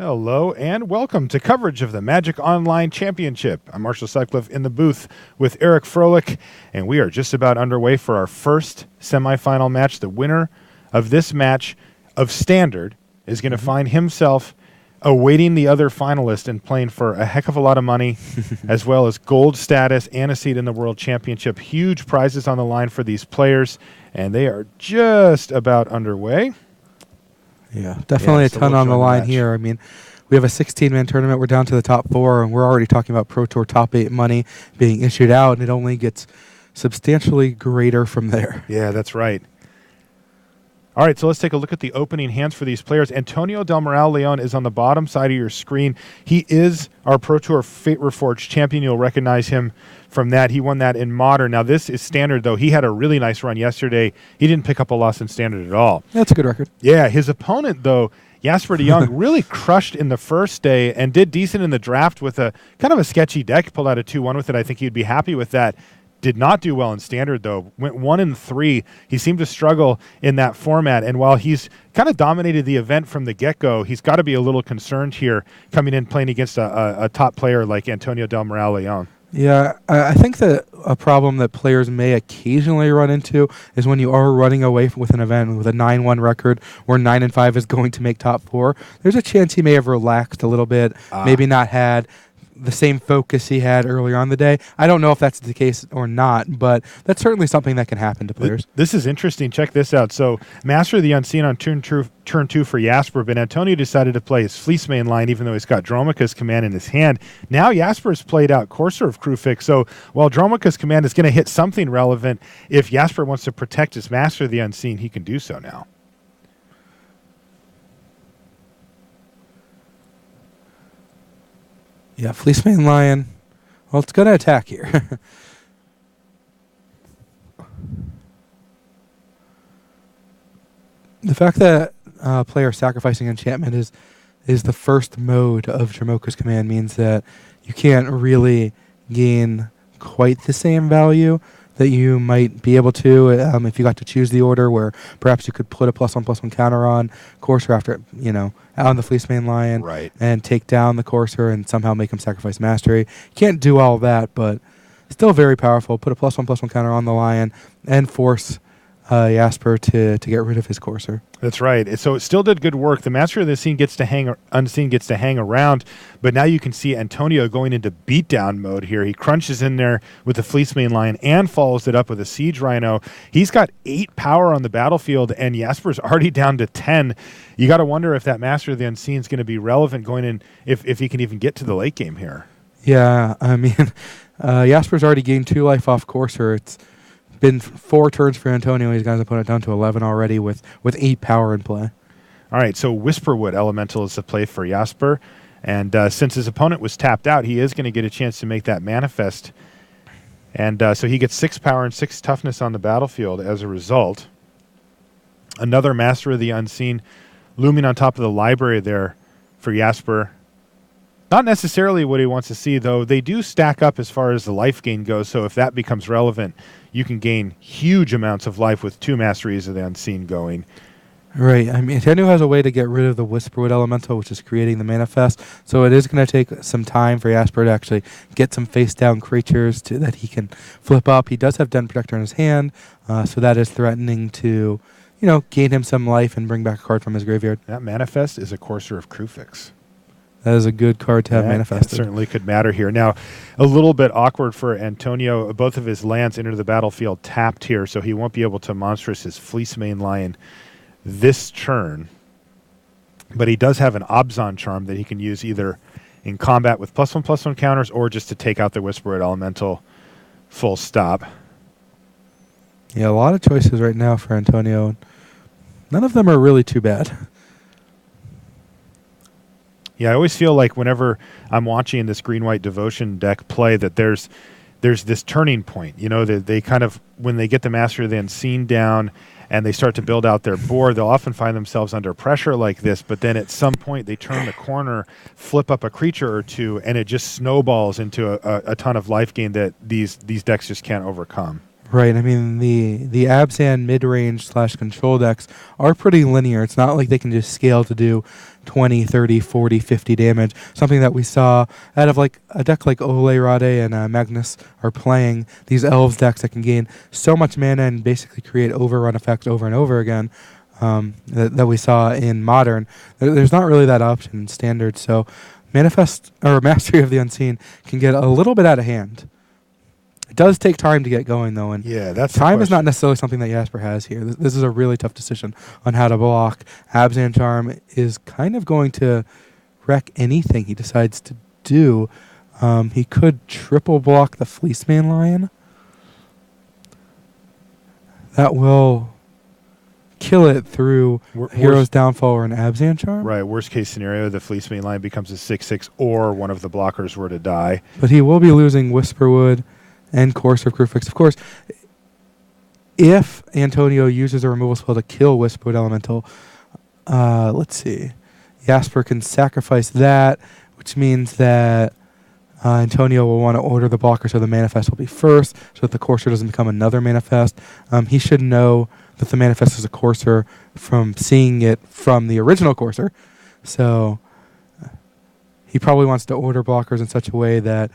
Hello and welcome to coverage of the Magic Online Championship. I'm Marshall Sutcliffe in the booth with Eric Froelich, and we are just about underway for our first semifinal match. The winner of this match of Standard is going to find himself awaiting the other finalist and playing for a heck of a lot of money, as well as gold status and a seat in the World Championship. Huge prizes on the line for these players, and they are just about underway. Yeah, definitely a ton on the line here. I mean, we have a 16-man tournament. We're down to the top 4, and we're already talking about Pro Tour top 8 money being issued out, and it only gets substantially greater from there. Yeah, that's right. All right, so let's take a look at the opening hands for these players. Antonio Del Moral Leon is on the bottom side of your screen. He is our Pro Tour Fate Reforged champion. You'll recognize him from that. He won that in Modern. Now, this is Standard, though. He had a really nice run yesterday. He didn't pick up a loss in Standard at all. That's a good record. Yeah, his opponent, though, Jasper de Jong, really crushed in the first day and did decent in the draft with a kind of a sketchy deck. Pulled out a 2-1 with it. I think he'd be happy with that. Did not do well in Standard, though. Went 1-3. He seemed to struggle in that format. And while he's kind of dominated the event from the get-go, he's got to be a little concerned here coming in playing against a top player like Antonio Del Moral Leon. Yeah, I think that a problem that players may occasionally run into is when you are running away with an event with a 9-1 record where 9-5 is going to make top 4. There's a chance he may have relaxed a little bit, maybe not had the same focus he had earlier on the day. I don't know if that's the case or not, but that's certainly something that can happen to players. This is interesting. Check this out. So, Master of the Unseen on turn 2 for Jasper, but Antonio decided to play his Fleece main line even though he's got Dromica's command in his hand. Now Jasper's played out Courser of Krufix, so while Dromica's command is going to hit something relevant, if Jasper wants to protect his Master of the Unseen, he can do so now. Yeah, Fleecemane Lion. Well, it's going to attack here. The fact that player sacrificing enchantment is the first mode of Dromoka's command means that you can't really gain quite the same value that you might be able to if you got to choose the order, where perhaps you could put a +1/+1 counter on Courser after, on the Fleecemane Lion, right, and take down the Courser and somehow make him sacrifice Mastery. Can't do all that, but still very powerful. Put a +1/+1 counter on the Lion and force Jasper to get rid of his Courser. That's right. So it still did good work. The Master of the Unseen gets to hang around, but now you can see Antonio going into beatdown mode here. He crunches in there with the Fleecemane Lion and follows it up with a Siege Rhino. He's got 8 power on the battlefield, and Jasper's already down to 10. You got to wonder if that Master of the Unseen is going to be relevant going in, if he can even get to the late game here. Yeah, I mean, Jasper's already gained 2 life off Courser. It's been 4 turns for Antonio. He's got his opponent down to 11 already with 8 power in play. All right, so Whisperwood Elemental is the play for Jasper. And since his opponent was tapped out, he is going to get a chance to make that manifest. And so he gets 6 power and 6 toughness on the battlefield as a result. Another Master of the Unseen looming on top of the library there for Jasper. Not necessarily what he wants to see, though. They do stack up as far as the life gain goes, so if that becomes relevant, you can gain huge amounts of life with 2 Masteries of the Unseen going. Right. I mean, Antonio has a way to get rid of the Whisperwood Elemental, which is creating the manifest, so it is going to take some time for Jasper to actually get some face-down creatures that he can flip up. He does have Den Protector in his hand, so that is threatening to, gain him some life and bring back a card from his graveyard. That manifest is a Courser of Krufix. That is a good card to have manifested. That certainly could matter here. Now, a little bit awkward for Antonio. Both of his lands enter the battlefield tapped here, so he won't be able to monstrous his Fleecemane Lion this turn. But he does have an Abzan Charm that he can use either in combat with +1/+1 counters or just to take out the Whisperwood Elemental full stop. Yeah, a lot of choices right now for Antonio. None of them are really too bad. Yeah, I always feel like whenever I'm watching this green-white devotion deck play that there's this turning point. That they kind of, when they get the Master of the Unseen down and they start to build out their board, they'll often find themselves under pressure like this, but then at some point they turn the corner, flip up a creature or two, and it just snowballs into a ton of life gain that these decks just can't overcome. Right. I mean, the Abzan mid-range / control decks are pretty linear. It's not like they can just scale to do 20, 30, 40, 50 damage. Something that we saw out of like a deck like Ole Rade and Magnus are playing, these elves decks that can gain so much mana and basically create overrun effects over and over again, that we saw in Modern. There's not really that option in Standard. So Manifest or Mastery of the Unseen can get a little bit out of hand. It does take time to get going, though, and Yeah, that's time is not necessarily something that Jasper has here. This is a really tough decision on how to block. Abzan Charm is kind of going to wreck anything he decides to do. He could triple block the Fleeceman Lion. That will kill it through Hero's Downfall or an Abzan Charm. Right, worst case scenario, the Fleeceman Lion becomes a 6/6 or one of the blockers were to die. But he will be losing Whisperwood and Courser of Crucifix. Of course, if Antonio uses a removal spell to kill Whisperwood Elemental, let's see, Jasper can sacrifice that, which means that Antonio will want to order the blocker so the Manifest will be first, so that the Courser doesn't become another Manifest. He should know that the Manifest is a Courser from seeing it from the original Courser. So he probably wants to order blockers in such a way that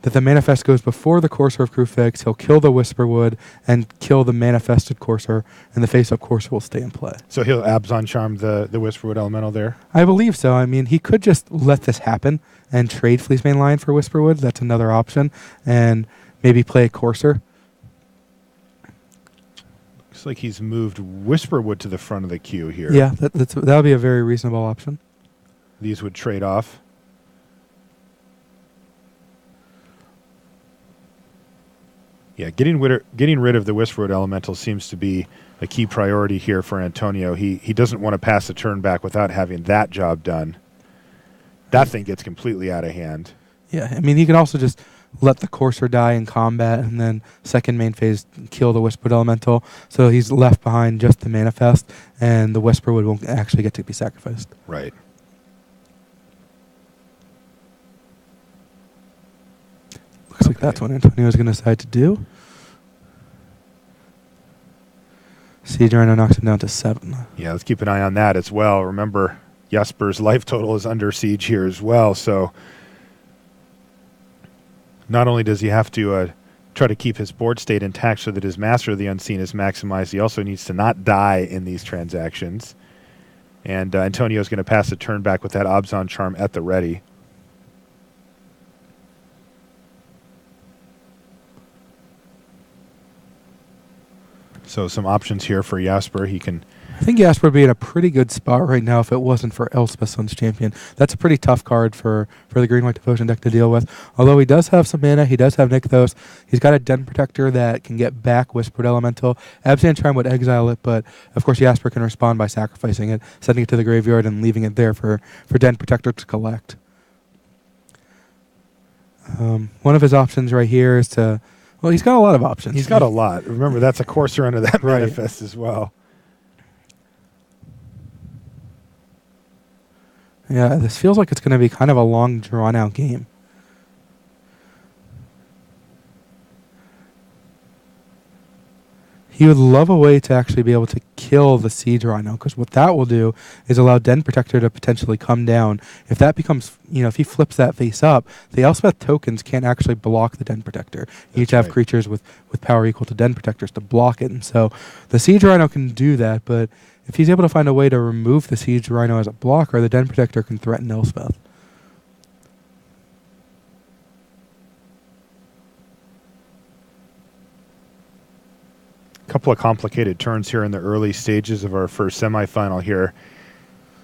the Manifest goes before the Courser of Crucifix. He'll kill the Whisperwood and kill the Manifested Courser, and the face-up Courser will stay in play. So he'll Abzan Charm the Whisperwood Elemental there? I believe so. I mean, he could just let this happen and trade Fleeceman Lion for Whisperwood. That's another option. And maybe play a Courser. Looks like he's moved Whisperwood to the front of the queue here. Yeah, that would be a very reasonable option. These would trade off. Yeah, getting rid of the Whisperwood Elemental seems to be a key priority here for Antonio. He doesn't want to pass a turn back without having that job done. That thing gets completely out of hand. Yeah, I mean, he can also just let the Courser die in combat and then second main phase kill the Whisperwood Elemental. So he's left behind just the Manifest, and the Whisperwood won't actually get to be sacrificed. Right. Looks like that's what Antonio's going to decide to do. Siege Rhino knocks him down to 7. Yeah, let's keep an eye on that as well. Remember, Jasper's life total is under siege here as well, so not only does he have to try to keep his board state intact so that his Master of the Unseen is maximized, he also needs to not die in these transactions. And Antonio's going to pass a turn back with that Abzan Charm at the ready. So some options here for Jasper. He can... I think Jasper would be in a pretty good spot right now if it wasn't for Elspeth, Sun's Champion. That's a pretty tough card for the Green-White Devotion deck to deal with. Although he does have some mana, he does have Nykthos. He's got a Den Protector that can get back Whispered Elemental. Abzan Charm would exile it, but of course Jasper can respond by sacrificing it, sending it to the graveyard, and leaving it there for Den Protector to collect. One of his options right here is to... Well, he's got a lot of options. He's got a lot. Remember, that's a Courser under that Right. Manifest as well. Yeah, this feels like it's going to be kind of a long, drawn-out game. He would love a way to actually be able to kill the Siege Rhino, because what that will do is allow Den Protector to potentially come down. If that becomes, if he flips that face up, the Elspeth tokens can't actually block the Den Protector. You need to have creatures with power equal to Den Protectors to block it. And so the Siege Rhino can do that, but if he's able to find a way to remove the Siege Rhino as a blocker, the Den Protector can threaten Elspeth. Couple of complicated turns here in the early stages of our first semifinal here.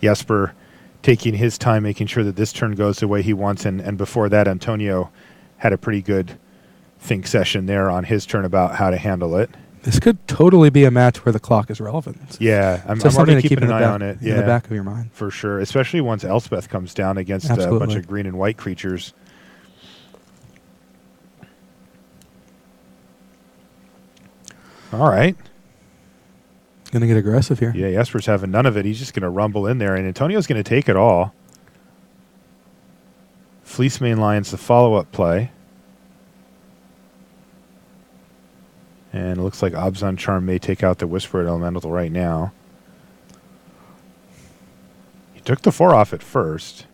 Jasper taking his time, making sure that this turn goes the way he wants, and before that, Antonio had a pretty good think session there on his turn about how to handle it. This could totally be a match where the clock is relevant. Yeah, I'm something already to keep keeping an eye on it. In the back of your mind. For sure, especially once Elspeth comes down against a bunch of green and white creatures. All right. Going to get aggressive here. Yeah, Jasper's having none of it. He's just going to rumble in there, and Antonio's going to take it all. Fleeceman Lion's the follow-up play. And it looks like Abzan Charm may take out the Whisperwood Elemental right now. He took the 4 off at first.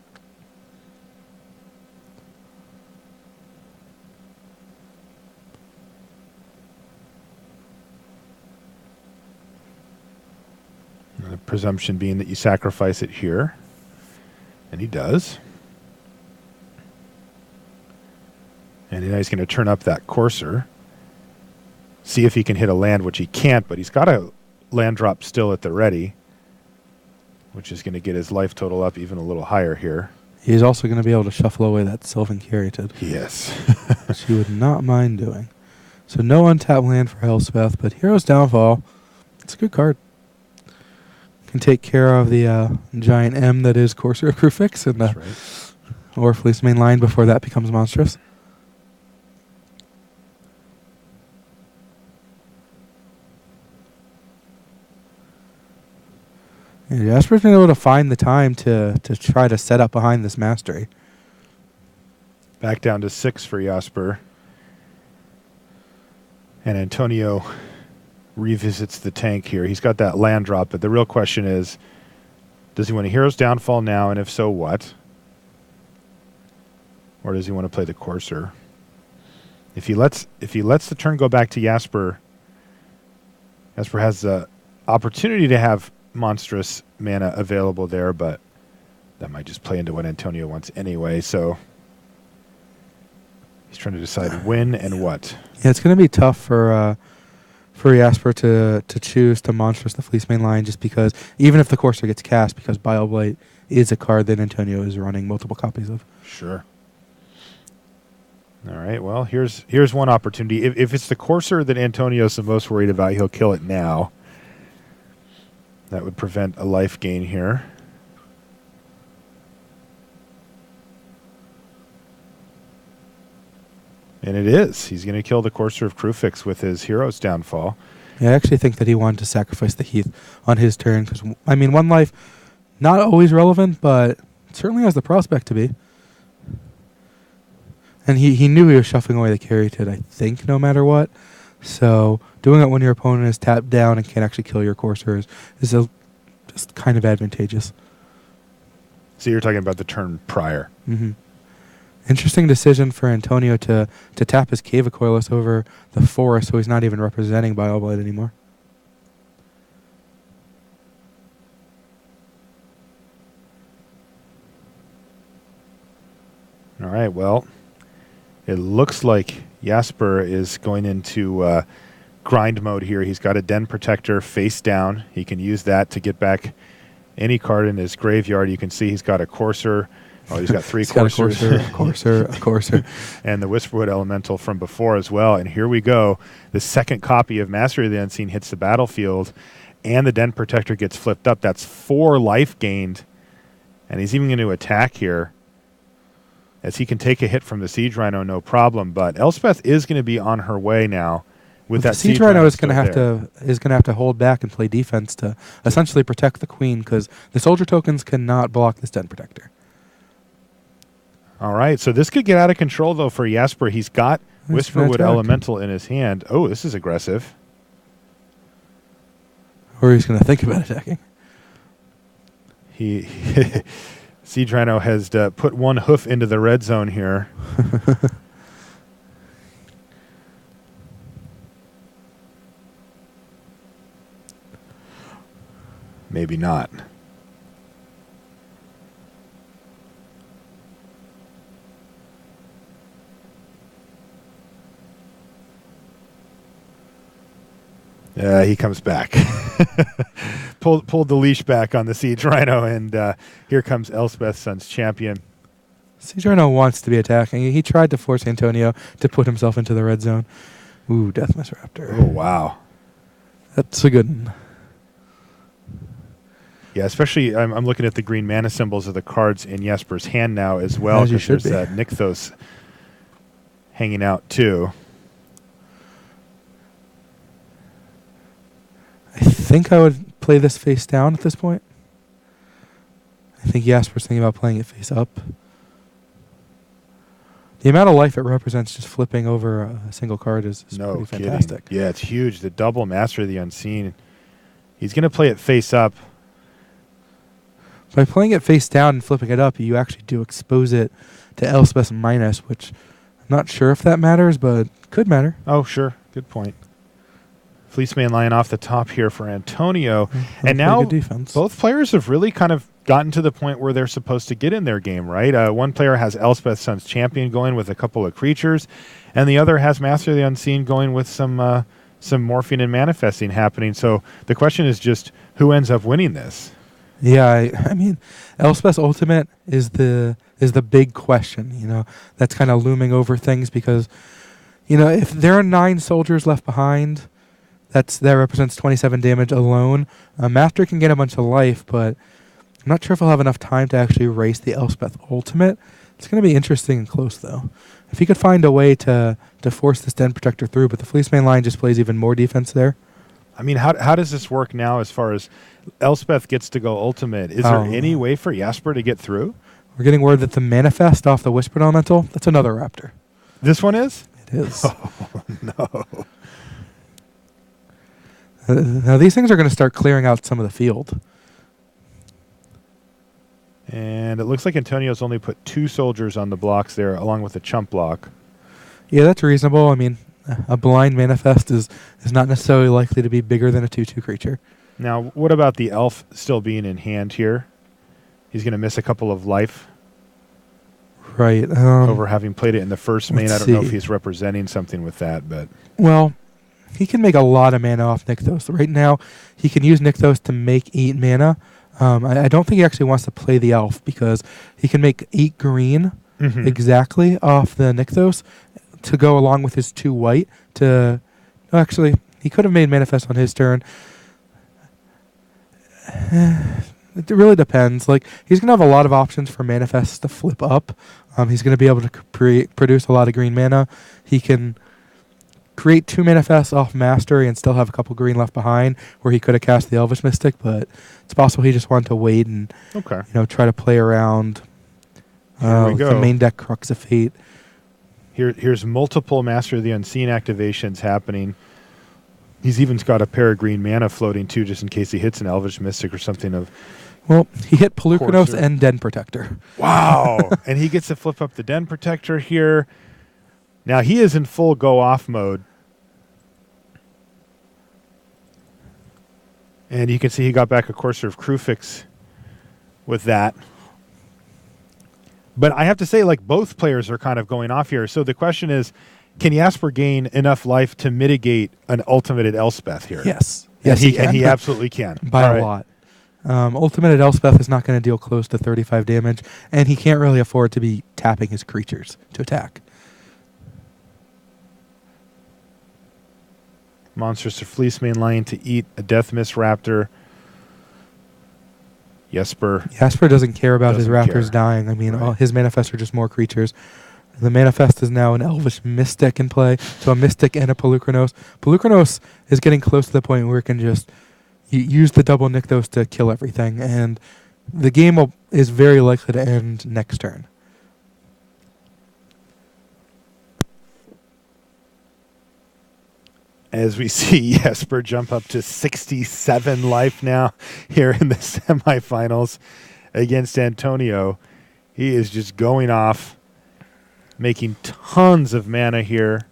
The presumption being that you sacrifice it here. And he does. And now he's going to turn up that Courser. See if he can hit a land, which he can't, but he's got a land drop still at the ready, which is going to get his life total up even a little higher here. He's also going to be able to shuffle away that Sylvan Caryatid. Yes. Which he would not mind doing. So no untapped land for Elspeth, but Hero's Downfall, it's a good card. Can take care of the giant M that is Courser of Crufix and the or Fleece main line before that becomes monstrous. And Jasper's been able to find the time to try to set up behind this Mastery. Back down to 6 for Jasper. And Antonio revisits the tank here. He's got that land drop, but the real question is, does he want a Hero's Downfall now, and if so, what? Or does he want to play the Courser? If he lets the turn go back to Jasper, Jasper has the opportunity to have monstrous mana available there, but that might just play into what Antonio wants anyway, so he's trying to decide when and what. Yeah, it's going to be tough for Jasper to choose to monstrous the Fleece main line, just because even if the Courser gets cast, because Bile is a card that Antonio is running multiple copies of. Sure. All right, well, here's one opportunity. If it's the Courser that Antonio's the most worried about, he'll kill it now. That would prevent a life gain here. And it is. He's going to kill the Courser of Crufix with his Hero's Downfall. Yeah, I actually think that he wanted to sacrifice the Heath on his turn, because, I mean, one life, not always relevant, but certainly has the prospect to be. And he knew he was shuffling away the Caryatid, I think, no matter what. So doing it when your opponent is tapped down and can actually kill your Coursers is just kind of advantageous. So you're talking about the turn prior. Mm-hmm. Interesting decision for Antonio to tap his Cave of Coilus over the forest, so he's not even representing Bioblade anymore. All right, well, it looks like Jasper is going into grind mode here. He's got a Den Protector face down. He can use that to get back any card in his graveyard. You can see he's got a Courser. Oh, he's got 3 Coursers. A Courser. And the Whisperwood Elemental from before as well. And here we go. The second copy of Mastery of the Unseen hits the battlefield, and the Den Protector gets flipped up. That's 4 life gained. And he's even going to attack here, as he can take a hit from the Siege Rhino, no problem. But Elspeth is going to be on her way now. With that the Siege Rhino is going to have to hold back and play defense to essentially protect the Queen, because the Soldier tokens cannot block this Den Protector. All right, so this could get out of control, though, for Jasper. He's got Whisperwood Elemental in his hand. Oh, this is aggressive. Or he's going to think about attacking. Siege Rhino has put one hoof into the red zone here. Maybe not. He comes back. Pulled the leash back on the Siege Rhino, and here comes Elspeth, Sun's champion. Siege Rhino wants to be attacking. He tried to force Antonio to put himself into the red zone. Ooh, Deathmiss Raptor. Oh, wow. That's a good one. Yeah, especially I'm looking at the green mana symbols of the cards in Jesper's hand now as well. As you should there's Nykthos hanging out too. I think I would play this face down at this point. I think Jasper's thinking about playing it face up. The amount of life it represents just flipping over a single card is No pretty kidding. fantastic. Yeah, it's huge. The double Master of the Unseen. He's going to play it face up. By playing it face down and flipping it up, you actually do expose it to Elspeth's minus, which I'm not sure if that matters, but could matter. Oh, sure. Good point. Fleeceman Lion off the top here for Antonio. And now good defense. Both players have really kind of gotten to the point where they're supposed to get in their game, right? One player has Elspeth's Son's Champion going with a couple of creatures, and the other has Master of the Unseen going with some morphing and manifesting happening. So the question is just who ends up winning this? Yeah, I mean, Elspeth's ultimate is the big question, that's kind of looming over things because, if there are 9 soldiers left behind, that represents 27 damage alone. Master can get a bunch of life, but I'm not sure if he'll have enough time to actually race the Elspeth ultimate. It's going to be interesting and close, though. If he could find a way to force this Den Protector through, but the Fleeceman line just plays even more defense there. I mean, how does this work now as far as Elspeth gets to go ultimate? Is there any way for Jasper to get through? We're getting word that the Manifest off the Whispered Elemental, that's another Raptor. This one is? It is. Oh, no. Now, these things are going to start clearing out some of the field. And it looks like Antonio's only put 2 soldiers on the blocks there, along with a chump block. Yeah, that's reasonable. I mean, a blind Manifest is not necessarily likely to be bigger than a 2/2 creature. Now, what about the elf still being in hand here? He's going to miss a couple of life. Right. Over having played it in the first main. I don't know if see. he's representing something with that, but... Well, he can make a lot of mana off Nykthos. Right now, he can use Nykthos to make 8 mana. I don't think he actually wants to play the elf because he can make 8 green exactly off the Nykthos to go along with his 2 white to... Actually, he could have made Manifest on his turn. It really depends. Like, he's going to have a lot of options for Manifests to flip up. He's going to be able to produce a lot of green mana. He can create 2 Manifests off Mastery and still have a couple green left behind where he could have cast the Elvish Mystic, but it's possible he just wanted to wait and try to play around the main deck Crux of Fate. Here's multiple Master of the Unseen activations happening. He's even got a pair of green mana floating too, just in case he hits an Elvish Mystic or something of... Well, he hit Polukranos and Den Protector. Wow! And he gets to flip up the Den Protector here. Now he is in full go-off mode. And you can see he got back a Courser of Crufix with that. But I have to say, like, both players are kind of going off here. So the question is, can Jasper gain enough life to mitigate an ultimated Elspeth here? Yes. Yes, he can. And he absolutely can. By a lot. Ultimated Elspeth is not going to deal close to 35 damage, and he can't really afford to be tapping his creatures to attack. Monsters to Fleeceman Lion to eat a Death Mist Raptor. Jasper doesn't care about his Raptors dying. I mean, all his Manifests are just more creatures. The Manifest is now an Elvish Mystic in play, so a Mystic and a Polukranos. Polukranos is getting close to the point where it can just use the double Nykthos to kill everything, and the game is very likely to end next turn. As we see Jesper jump up to 67 life now here in the semifinals against Antonio. He is just going off, making tons of mana here.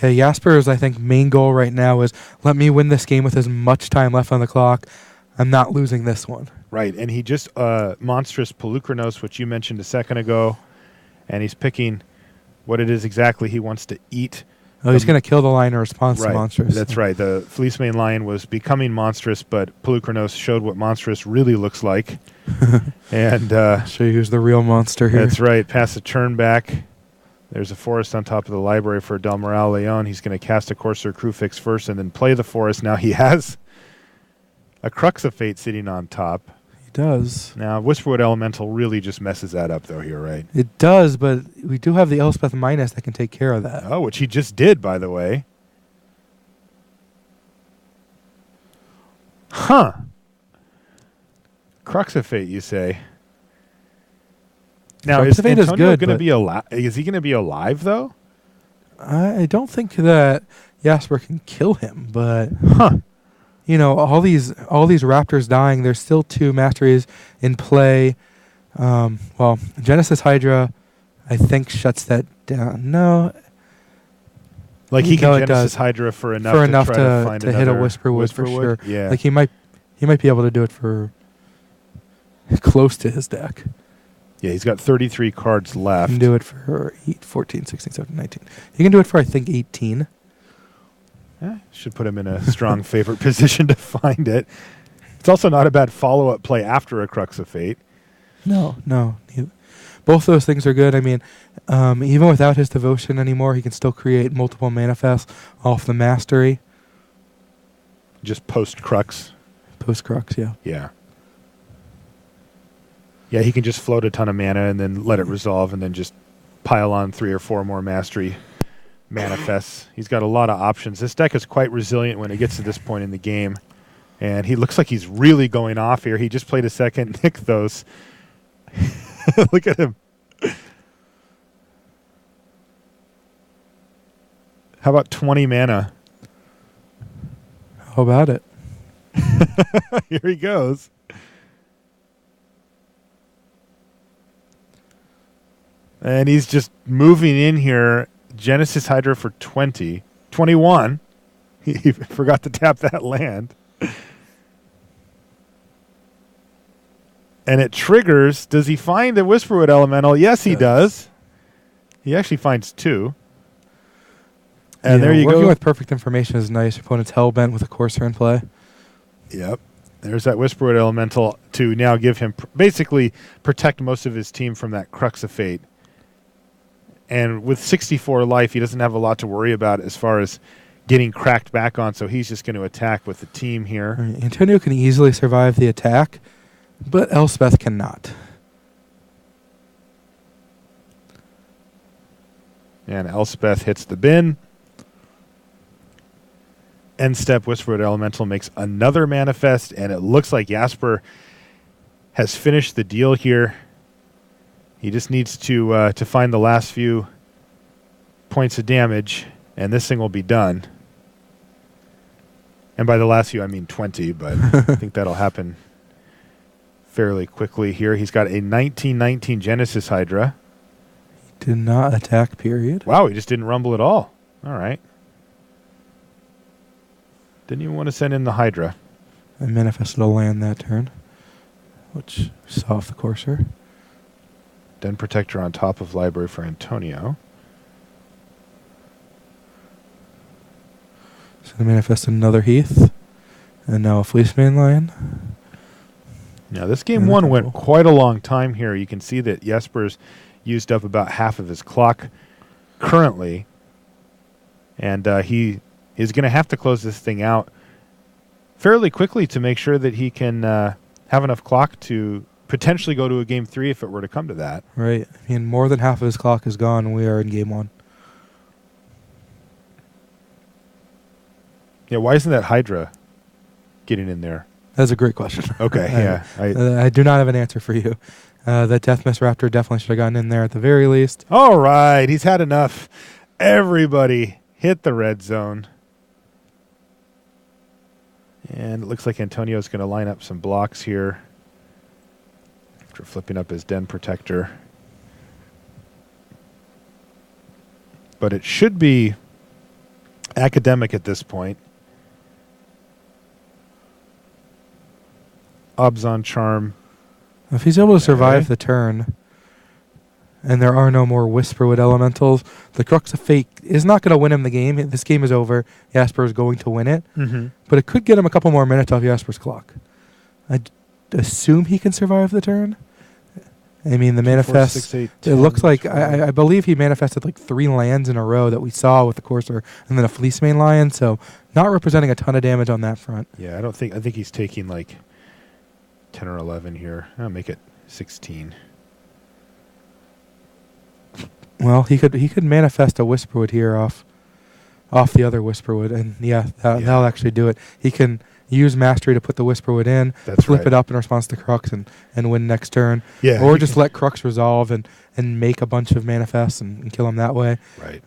Yeah, Jasper's, I think, main goal right now is let me win this game with as much time left on the clock. I'm not losing this one. Right, and he just monstrous Polukranos, which you mentioned a second ago, and he's picking what it is exactly he wants to eat. Oh, he's going to kill the lion in response to monstrous. That's right. The Fleecemane Lion was becoming monstrous, but Polukranos showed what monstrous really looks like. And show you who's the real monster here. That's right. Pass a turn back. There's a forest on top of the library for Del Moral Leon. He's going to cast a Courser Crufix first and then play the forest. Now he has a Crux of Fate sitting on top. He does. Now, Whisperwood Elemental really just messes that up, though, here, right? It does, but we do have the Elspeth Minus that can take care of that. Oh, which he just did, by the way. Huh. Crux of Fate, you say? Now, is Fate is Antonio good, going to but be alive? Is he going to be alive, though? I don't think that Jasper can kill him, but Huh. you know, all these raptors dying, there's still 2 masteries in play. Well, Genesis Hydra, I think, shuts that down. No, Like he can no, it Genesis does. Hydra for enough For to enough try to, to find to hit a another Whisperwood for sure. Yeah. Like he might be able to do it for close to his deck. Yeah, he's got 33 cards He left. can do it for 8, 14, 16, 17, 19. He can do it for, I think, 18. Should put him in a strong favorite position to find it. It's also not a bad follow-up play after a Crux of Fate. No. Both those things are good. I mean, even without his devotion anymore, he can still create multiple manifests off the mastery. Just post-Crux. Post-Crux, yeah. Yeah. Yeah, he can just float a ton of mana and then let it resolve and then just pile on 3 or 4 more mastery manifests. He's got a lot of options. This deck is quite resilient when it gets to this point in the game. And he looks like he's really going off here. He just played a second Nykthos. Look at him. How about 20 mana? How about it? Here he goes. And he's just moving in here. Genesis Hydra for 20. 21. He forgot to tap that land. And it triggers. Does he find a Whisperwood Elemental? Yes, he does. He actually finds 2. And there you go. Working with perfect information is nice. Opponent's hellbent with a Courser in play. Yep. There's that Whisperwood Elemental to now give him basically protect most of his team from that Crux of Fate. And with 64 life, he doesn't have a lot to worry about as far as getting cracked back on, so he's just going to attack with the team here. Right. Antonio can easily survive the attack, but Elspeth cannot. And Elspeth hits the bin. End step, Whisperwood Elemental makes another manifest, and it looks like Jasper has finished the deal here. He just needs to find the last few points of damage, and this thing will be done. And by the last few, I mean 20, but I think that'll happen fairly quickly here. He's got a 1919 Genesis Hydra. He did not attack, period. Wow, he just didn't rumble at all. All right. Didn't even want to send in the Hydra. I manifested a land that turn, which saw off the Courser. Den Protector on top of Library for Antonio. So I manifested another Heath, and now a Fleecemane Lion. Now, this game one went quite a long time here. You can see that Jesper's used up about half of his clock currently, and he is going to have to close this thing out fairly quickly to make sure that he can have enough clock to potentially go to a game 3 if it were to come to that. Right. I mean, more than half of his clock is gone, and we are in game 1. Yeah, why isn't that Hydra getting in there? That's a great question. Okay, yeah. I do not have an answer for you. That Deathmist Raptor definitely should have gotten in there at the very least. All right, he's had enough. Everybody hit the red zone. And it looks like Antonio's going to line up some blocks here after flipping up his Den Protector. But it should be academic at this point. Obzon Charm. If he's able to survive the turn, and there are no more Whisperwood Elementals, the Crux of Fate is not going to win him the game. This game is over. Jasper is going to win it. Mm-hmm. But it could get him a couple more minutes off Jasper's clock. I assume he can survive the turn. I mean, the manifest, 4, 6, 8, it looks like, I believe he manifested like 3 lands in a row that we saw with the Courser, and then a Fleecemane Lion, so not representing a ton of damage on that front. Yeah, I think he's taking like 10 or 11 here. I'll make it 16. Well, he could manifest a Whisperwood here off off the other Whisperwood, and that'll actually do it. He can use Mastery to put the Whisperwood in, That's flip right. it up in response to Crux, and win next turn. Yeah, Or just let Crux resolve and make a bunch of manifests and kill him that way. Right.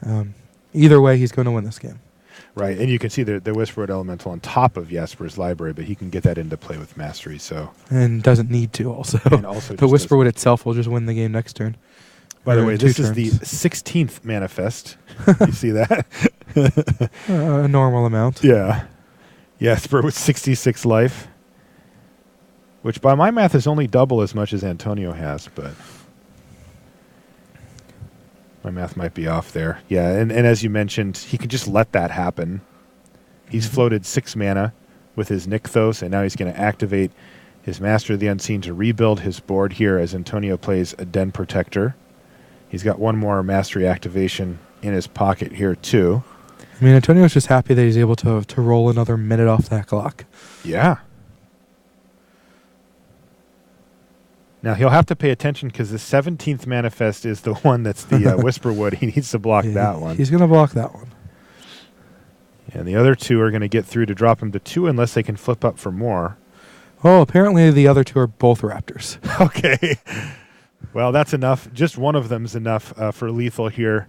Either way, he's going to win this game. Right, and you can see the Whisperwood Elemental on top of Jasper's library, but he can get that into play with Mastery. So, and doesn't need to also. And also the just Whisperwood itself will just win the game next turn. by the Or way, in 2 this is turns. the 16th manifest. You see that? A normal amount. Yeah. Jasper with 66 life, which by my math is only double as much as Antonio has, but my math might be off there. Yeah, and as you mentioned, he can just let that happen. He's floated 6 mana with his Nykthos, and now he's going to activate his Master of the Unseen to rebuild his board here as Antonio plays a Den Protector. He's got one more Mastery activation in his pocket here, too. I mean, Antonio's just happy that he's able to roll another minute off that clock. Yeah. Now, he'll have to pay attention because the 17th manifest is the one that's the Whisperwood. He needs to block that one. He's going to block that one. And the other 2 are going to get through to drop him to 2 unless they can flip up for more. Oh, apparently the other 2 are both Raptors. Okay. Well, that's enough. Just one of them's enough for lethal here.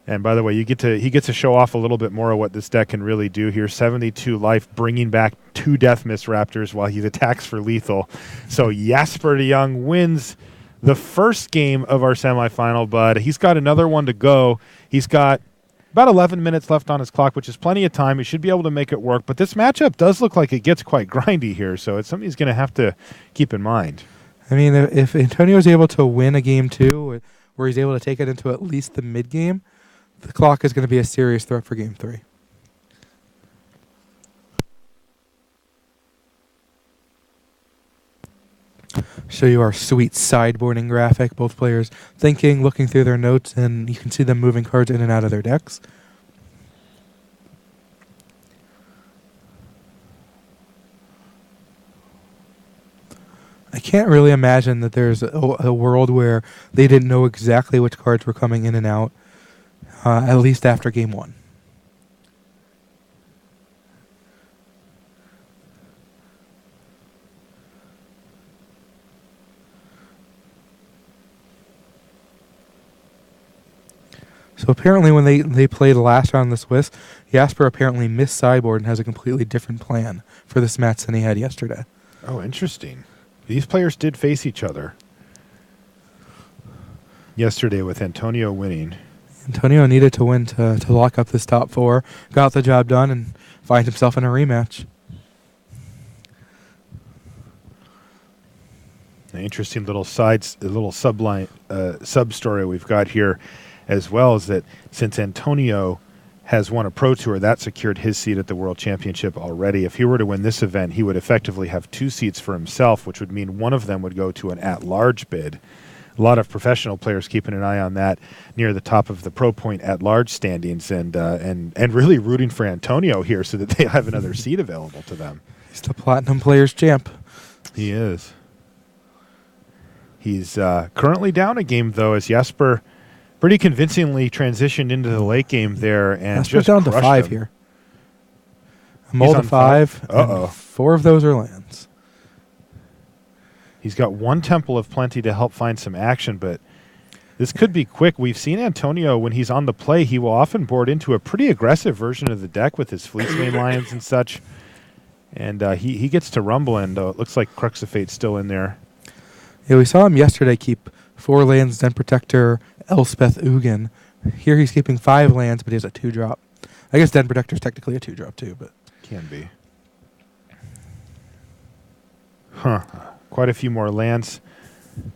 And by the way, he gets to show off a little bit more of what this deck can really do here. 72 life, bringing back 2 Death Mist Raptors while he attacks for lethal. So Jasper de Jong wins the first game of our semifinal, but he's got another one to go. He's got about 11 minutes left on his clock, which is plenty of time. He should be able to make it work. But this matchup does look like it gets quite grindy here, so it's something he's going to have to keep in mind. I mean, if Antonio's able to win a game 2, where he's able to take it into at least the mid-game, the clock is going to be a serious threat for game 3. Show you our sweet sideboarding graphic. Both players thinking, looking through their notes, and you can see them moving cards in and out of their decks. I can't really imagine that there's a world where they didn't know exactly which cards were coming in and out, at least after game 1. So apparently when they played the last round in the Swiss, Jasper apparently missed sideboard and has a completely different plan for this match than he had yesterday. Oh, interesting. These players did face each other yesterday with Antonio winning. Antonio needed to win to lock up this top 4, got the job done, and find himself in a rematch. An interesting little sub story we've got here as well is that since Antonio has won a Pro Tour, that secured his seat at the World Championship already. If he were to win this event, he would effectively have 2 seats for himself, which would mean one of them would go to an at-large bid. A lot of professional players keeping an eye on that near the top of the Pro Point at-large standings and really rooting for Antonio here so that they have another seat available to them. He's the Platinum Players champ. He is. He's currently down a game, though, as Jasper pretty convincingly transitioned into the late game there and Jasper's just down to 5 him. here. A mold on of 5. Uh-oh. 4 of those are lands. He's got 1 Temple of Plenty to help find some action, but this could be quick. We've seen Antonio, when he's on the play, he will often board into a pretty aggressive version of the deck with his Fleecemane Lions and such. And he gets to rumble, and it looks like Crux of Fate's still in there. Yeah, we saw him yesterday keep 4 lands, Den Protector, Elspeth Ugin. Here he's keeping 5 lands, but he has a 2-drop. I guess Den Protector's technically a 2-drop too, but Can be. Huh. Quite a few more lands.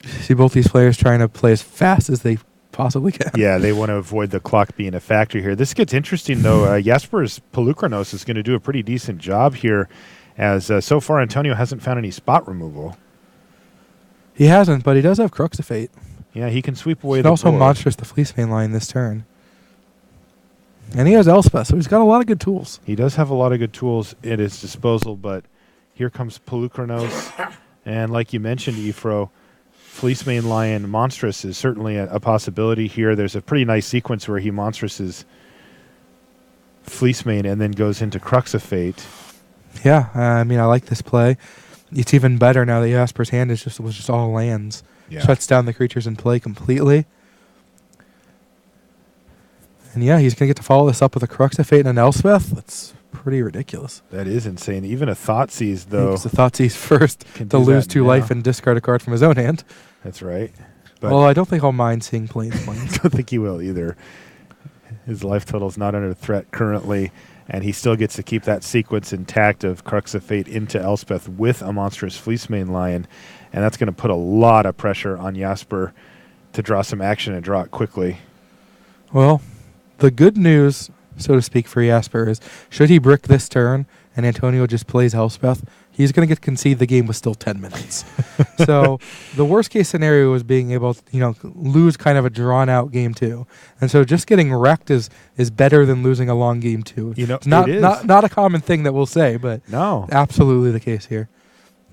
see both these players trying to play as fast as they possibly can. Yeah, they want to avoid the clock being a factor here. This gets interesting, though. Jasper's Pelukranos is going to do a pretty decent job here, as so far Antonio hasn't found any spot removal. He hasn't, but he does have Crux of Fate. Yeah, he can sweep away He the can also board. monstrous the Fleecemane line this turn. And he has Elspeth, so he's got a lot of good tools. He does have a lot of good tools at his disposal, but here comes Pelukranos. And like you mentioned, Ifro, Fleecemane Lion Monstrous is certainly a possibility here. There's a pretty nice sequence where he monstresses Fleecemane and then goes into Crux of Fate. Yeah, I mean, I like this play. It's even better now that Jasper's hand was just all lands. Yeah. Shuts down the creatures in play completely. And yeah, he's going to get to follow this up with a Crux of Fate and an Elspeth. That's pretty ridiculous. That is insane. Even a Thoughtseize, though. Because the Thoughtseize first to lose 2 life and discard a card from his own hand. That's right. But well, I don't think I'll mind seeing Planeswalkers. I don't think he will either. His life total is not under threat currently, and he still gets to keep that sequence intact of Crux of Fate into Elspeth with a monstrous Fleecemane Lion, and that's going to put a lot of pressure on Jasper to draw some action and draw it quickly. Well, the good news, so to speak, for Jasper is should he brick this turn and Antonio just plays Elspeth, he's going to get concede the game with still 10 minutes. So the worst case scenario is being able to, lose kind of a drawn out game 2. And so just getting wrecked is better than losing a long game 2. It's not a common thing that we'll say, but no, absolutely the case here.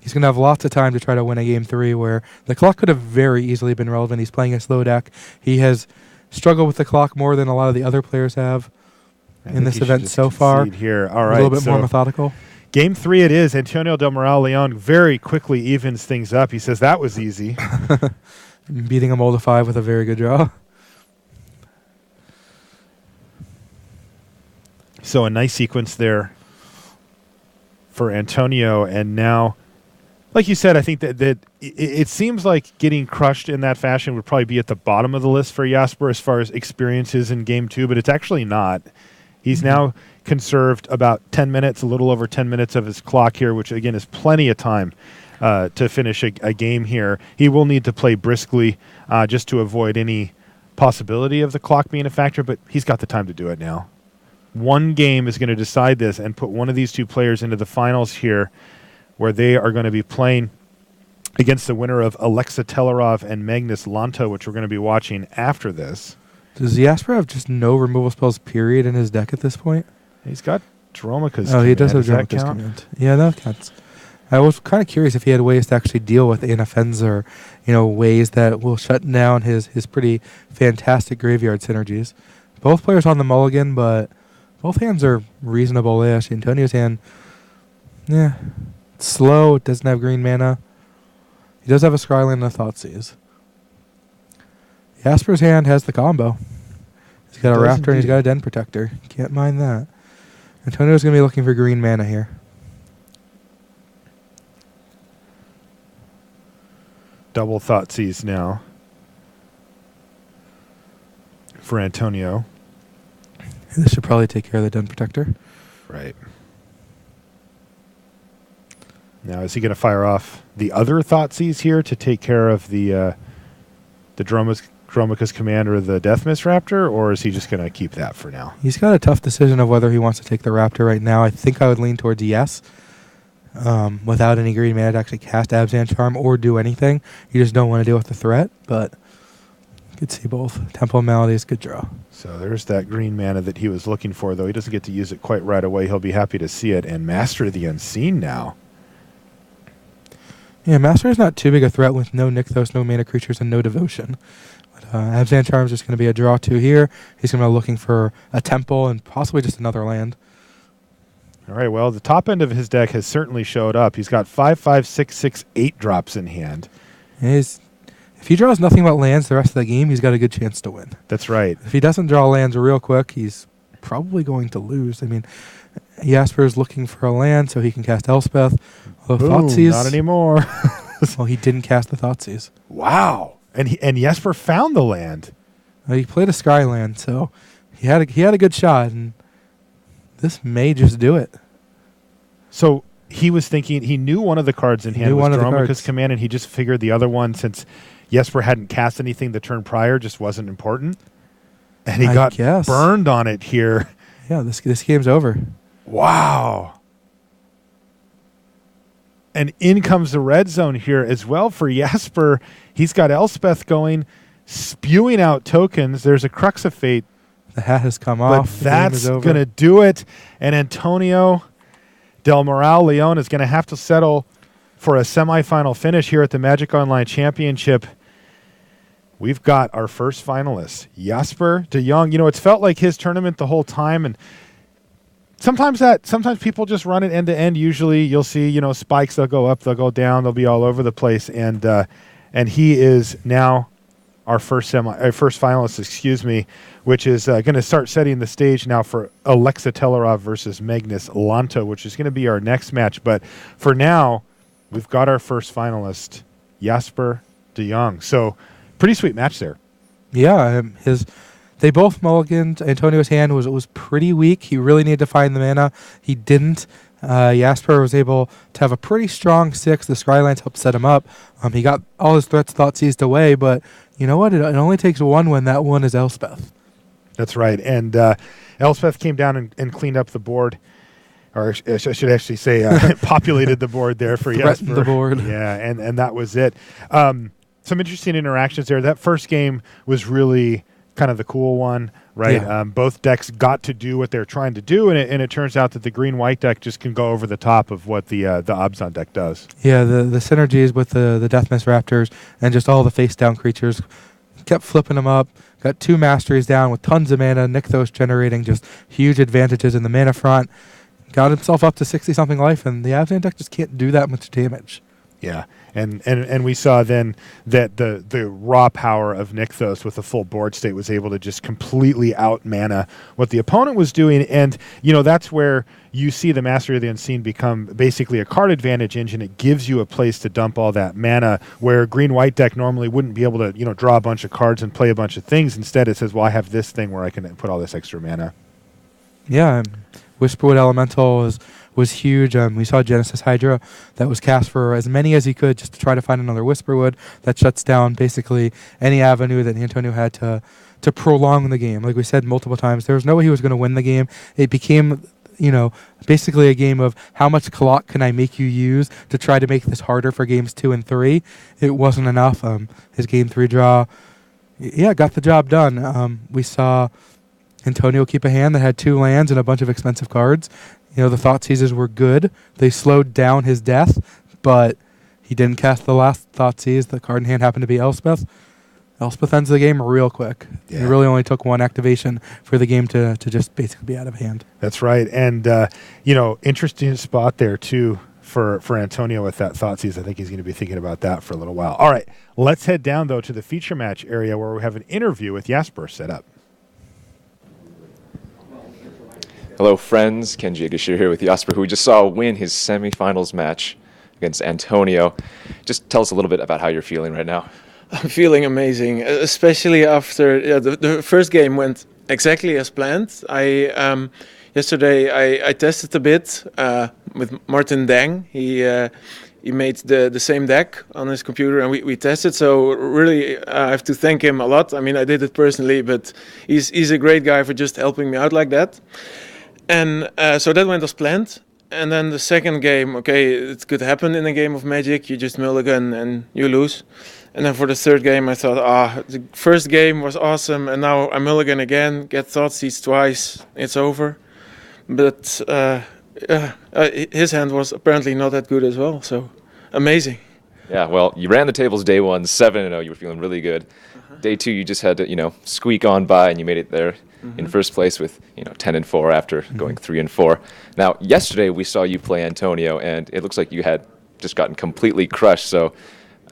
He's going to have lots of time to try to win a game 3 where the clock could have very easily been relevant. He's playing a slow deck. He has struggled with the clock more than a lot of the other players have in this event so far. Here. All right, a little bit more methodical. Game 3 it is. Antonio Del Moral Leon very quickly evens things up. He says that was easy. Beating a mold of 5 with a very good draw. So a nice sequence there for Antonio. And now, like you said, I think that it seems like getting crushed in that fashion would probably be at the bottom of the list for Jasper as far as experiences in Game 2, but it's actually not. He's now conserved about 10 minutes, a little over 10 minutes of his clock here, which, again, is plenty of time to finish a game here. He will need to play briskly just to avoid any possibility of the clock being a factor, but he's got the time to do it now. One game is going to decide this and put one of these two players into the finals here, where they are going to be playing against the winner of Alexa Telerov and Magnus Lanto, which we're going to be watching after this. Does Jasper have just no removal spells, period, in his deck at this point? He's got Dromoka's command. He does have Dromoka's command. Yeah, that counts. I was kind of curious if he had ways to actually deal with inoffense or, ways that will shut down his pretty fantastic graveyard synergies. Both players on the mulligan, but both hands are reasonable-ish. Antonio's hand, it's slow. It doesn't have green mana. He does have a Scryland and a Thoughtseize. Jasper's hand has the combo. He's got a Raptor and he's got a Den Protector. Can't mind that. Antonio's going to be looking for green mana here. Double Thoughtseize now for Antonio. This should probably take care of the Den Protector. Right. Now, is he going to fire off the other Thoughtseize here to take care of the Dromoka's command or the Deathmist Raptor, or is he just going to keep that for now? He's got a tough decision of whether he wants to take the Raptor right now. I think I would lean towards yes. Without any green mana to actually cast Abzan Charm or do anything. You just don't want to deal with the threat, but you could see both. Temple of Maladies, good draw. So there's that green mana that he was looking for, though he doesn't get to use it quite right away. He'll be happy to see it. And Master of the Unseen now. Yeah, Master is not too big a threat with no Nykthos, no mana creatures, and no devotion. But Abzan Charm is just going to be a draw 2 here. He's going to be looking for a temple and possibly just another land. All right, well, the top end of his deck has certainly showed up. He's got 5, 5, 6, 6, 8 drops in hand. If he draws nothing but lands the rest of the game, he's got a good chance to win. That's right. If he doesn't draw lands real quick, he's probably going to lose. I mean, Jasper is looking for a land so he can cast Elspeth. Thoughtseize, not anymore. Well, he didn't cast the Thoughtseize. Wow. And Jesper found the land. He played a Skyland, so he had a good shot, and this may just do it. So he was thinking, he knew one of the cards in hand was Dromoka's command, and he just figured the other one, since Jesper hadn't cast anything the turn prior, just wasn't important. And he got burned on it here. Yeah, this game's over. Wow. And in comes the red zone here as well for Jasper. He's got Elspeth going, spewing out tokens. There's a Crux of Fate. The hat has come off. But that's going to do it. And Antonio Del Moral Leon is going to have to settle for a semifinal finish here at the Magic Online Championship. we've got our first finalist, Jasper de Jong. It's felt like his tournament the whole time, and sometimes people just run it end to end. Usually you'll see, spikes, they'll go up, they'll go down, they'll be all over the place, and he is now our first finalist, which is going to start setting the stage now for Alexa Telerov versus Magnus Lanto, which is going to be our next match. But for now, we've got our first finalist, Jasper de Jong. So pretty sweet match there. Yeah, they both mulliganed. Antonio's hand was pretty weak. He really needed to find the mana. He didn't. Jasper was able to have a pretty strong 6. The Skylines helped set him up. He got all his thought seized away, but you know what? It only takes one when that one is Elspeth. That's right. And Elspeth came down and cleaned up the board, or I should actually say populated the board there for Jasper. The board. Yeah, and that was it. Some interesting interactions there. That first game was really kind of the cool one, right? Yeah. Both decks got to do what they're trying to do, and it turns out that the green-white deck just can go over the top of what the Abzan deck does. Yeah, the synergies with the Deathmist Raptors and just all the face-down creatures kept flipping them up. Got 2 masteries down with tons of mana. Nykthos generating just huge advantages in the mana front. Got himself up to 60-something life, and the Abzan deck just can't do that much damage. Yeah, and we saw then that the raw power of Nykthos with a full board state was able to just completely out mana what the opponent was doing, and that's where you see the Mastery of the Unseen become basically a card advantage engine. It gives you a place to dump all that mana, where green-white deck normally wouldn't be able to draw a bunch of cards and play a bunch of things. Instead, it says, well, I have this thing where I can put all this extra mana. Yeah, Whisperwood Elemental was huge. We saw Genesis Hydra that was cast for as many as he could just to try to find another Whisperwood that shuts down basically any avenue that Antonio had to prolong the game. Like we said multiple times, there was no way he was going to win the game. It became basically a game of how much clock can I make you use to try to make this harder for games 2 and 3. It wasn't enough. His game 3 draw, got the job done. We saw Antonio keep a hand that had 2 lands and a bunch of expensive cards. The Thought Seizes were good. They slowed down his death, but he didn't cast the last Thought Seize. The card in hand happened to be Elspeth. Elspeth ends the game real quick. Yeah. It really only took 1 activation for the game to just basically be out of hand. That's right. And, interesting spot there, too, for Antonio with that Thought Seize. I think he's going to be thinking about that for a little while. All right, let's head down, though, to the feature match area where we have an interview with Jasper set up. Hello, friends. Kenji Agashir here with Jasper, who we just saw win his semifinals match against Antonio. Just tell us a little bit about how you're feeling right now. I'm feeling amazing, especially after the first game went exactly as planned. Yesterday I tested a bit with Martin Dang. He made the same deck on his computer, and we tested. So really, I have to thank him a lot. I mean, I did it personally, but he's a great guy for just helping me out like that. And so that went as planned. And then the second game, it could happen in a game of Magic. You just mulligan and you lose. And then for the third game, I thought, the first game was awesome, and now I mulligan again, get Thoughtseize twice, it's over. But his hand was apparently not that good as well, so amazing. Yeah, well, you ran the tables day 1, 7-0. You were feeling really good. Day 2, you just had to, squeak on by, and you made it there in first place with 10-4 after going 3-4. Now, yesterday we saw you play Antonio, and it looks like you had just gotten completely crushed. So,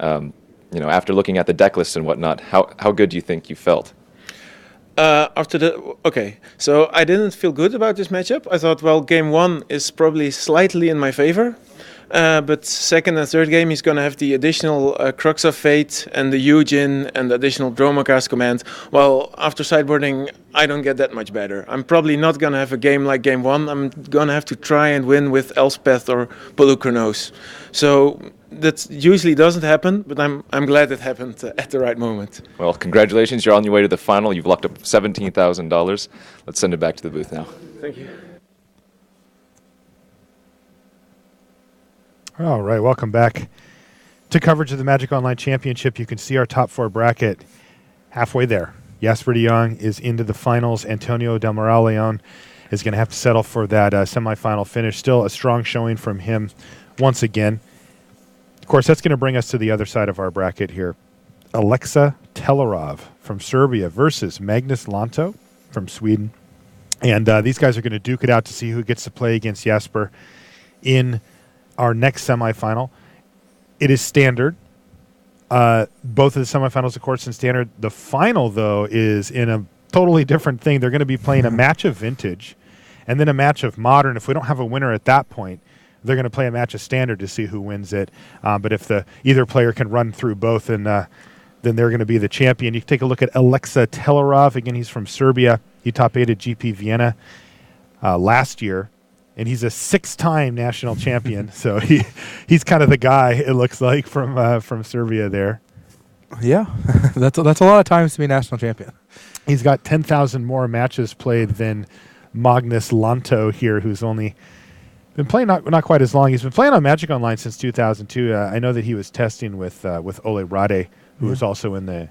after looking at the deck list and whatnot, how good do you think you felt? So I didn't feel good about this matchup. I thought, well, game 1 is probably slightly in my favor. But second and third game, he's going to have the additional Crux of Fate and the Eugen and the additional Dromocast command. Well, after sideboarding, I don't get that much better. I'm probably not going to have a game like game 1. I'm going to have to try and win with Elspeth or Polukranos. So that usually doesn't happen, but I'm glad it happened at the right moment. Well, congratulations. You're on your way to the final. You've locked up $17,000. Let's send it back to the booth now. Thank you. All right, welcome back to coverage of the Magic Online Championship. You can see our top 4 bracket halfway there. Jasper de Jong is into the finals. Antonio Del Moral Leon is going to have to settle for that semifinal finish. Still a strong showing from him once again. Of course, that's going to bring us to the other side of our bracket here. Alexa Telerov from Serbia versus Magnus Lanto from Sweden. And these guys are going to duke it out to see who gets to play against Jasper in our next semifinal. It is standard. Both of the semifinals, of course, in standard. The final, though, is in a totally different thing. They're going to be playing a match of vintage and then a match of modern. If we don't have a winner at that point, they're going to play a match of standard to see who wins it. But if either player can run through both, then they're going to be the champion. You can take a look at Alexa Telerov. Again, he's from Serbia. He top 8 at GP Vienna last year, and he's a 6-time national champion. So he's kind of the guy, it looks like, from Serbia there. Yeah, that's a lot of times to be national champion. He's got 10,000 more matches played than Magnus Lanto here, who's only been playing not quite as long. He's been playing on Magic Online since 2002. I know that he was testing with Ole Rade, who was also in the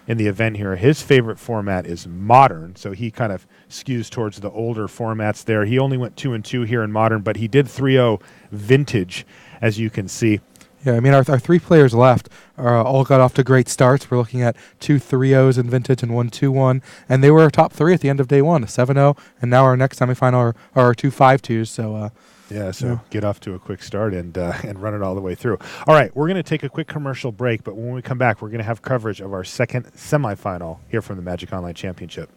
event here. His favorite format is modern, so he kind of skews towards the older formats there. He only went 2-2 here in modern, but he did 3-0 vintage, as you can see. Yeah, I mean, our 3 players left all got off to great starts. We're looking at 2 3-0s in vintage and 1 2-1, and they were top 3 at the end of day 1, a 7-0, and now our next semifinal are 2 5-2s. So get off to a quick start and run it all the way through. All right, we're going to take a quick commercial break, but when we come back, we're going to have coverage of our second semifinal here from the Magic Online Championship.